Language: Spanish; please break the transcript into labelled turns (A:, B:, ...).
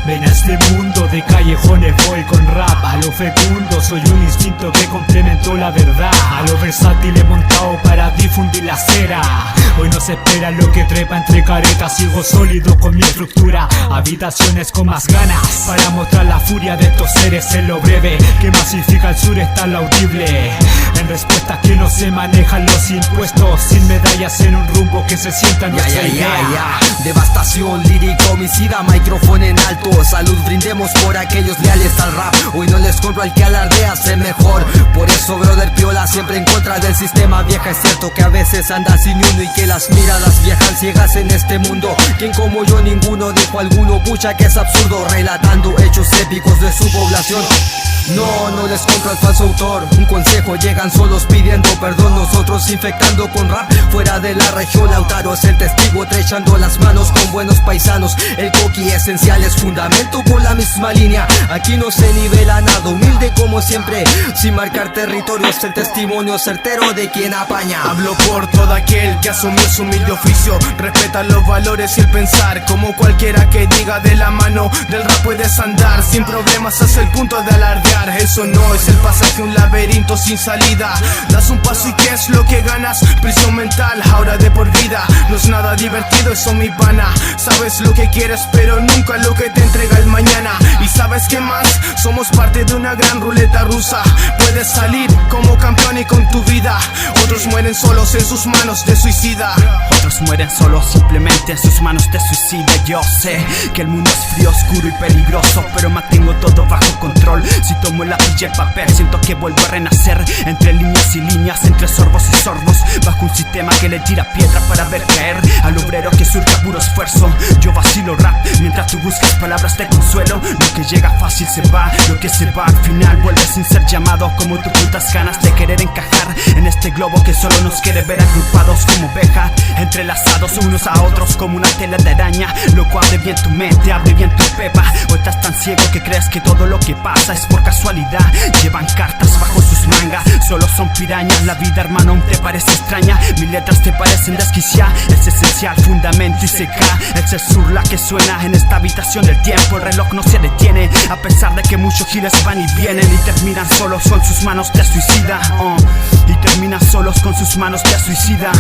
A: Ven a este mundo de callejones, voy con rap. A lo fecundo, soy un instinto que complementó la verdad. A lo versátil he montado para difundir la cera. Hoy no se espera lo que trepa entre caretas. Sigo sólido con mi estructura. Habitaciones con más ganas para mostrar la furia de estos seres en lo breve que masifica el sur es tan audible. En respuesta a que no se manejan los impuestos, sin medallas en un rumbo que se sienta nuestra idea.
B: Devastación lírica homicida, micrófono en alto. Salud brindemos por aquellos leales al rap. Hoy no les compro al que alardea ser mejor. Por eso brother piola siempre en contra del sistema. Vieja, es cierto que a veces anda sin uno y que las miradas viajan ciegas en este mundo. Quien como yo ninguno dijo alguno, pucha que es absurdo, relatando hechos épicos de su población. No les compro al falso autor. Un consejo, llegan solos pidiendo perdón. Nosotros infectando con rap fuera de la región. Lautaro es el testigo, trechando las manos con buenos paisanos. El coqui esencial es fundamento con la misma línea. Aquí no se nivela nada, humilde como siempre, sin marcar territorio. Es el testimonio certero de quien apaña.
C: Hablo por todo aquel que asumió su humilde oficio. Respeta los valores y el pensar. Como cualquiera que diga de la mano del rap puedes andar sin problemas hasta el punto de alardear. Eso no es el pasaje, un laberinto sin salida. Das un paso y ¿qué es lo que ganas? Prisión mental, ahora de por vida. No es nada divertido eso mi pana. Sabes lo que quieres pero nunca lo que te entrega el mañana. Y ¿sabes qué más? Somos parte de una gran ruleta rusa. Puedes salir como campeón y con tu vida. Otros mueren solos en sus manos de suicida.
D: Otros mueren solos simplemente en sus manos de suicida. Yo sé que el mundo es frío, oscuro y peligroso, pero mantengo todo bajo control. Si tomo el lápiz y el papel, siento que vuelvo a renacer. Entre líneas y líneas, entre sorbos y sorbos, bajo un sistema que le tira piedra para ver caer al obrero que surge a puro esfuerzo. Yo vacilo rap mientras tú buscas palabras de consuelo. Lo que llega fácil se va, lo que se va al final vuelve sin ser llamado. Como tus putas ganas de querer encajar en este globo que solo nos quiere ver agrupados como oveja, entrelazados unos a otros como una tela de araña. Loco, abre bien tu mente, abre bien tu pepa. O estás tan ciego que crees que todo lo que pasa es por casualidad. Llevan cartas bajo sus mangas, solo son pirañas. La vida, hermano, aún te parece extraña. Mis letras te parecen desquiciar. Es esencial, fundamento y seca. Es el sur la que suena en esta habitación del tiempo. El reloj no se detiene, a pesar de que muchos giles van y vienen y terminan solos con sus manos de suicida. Y terminan solos con sus manos de suicida.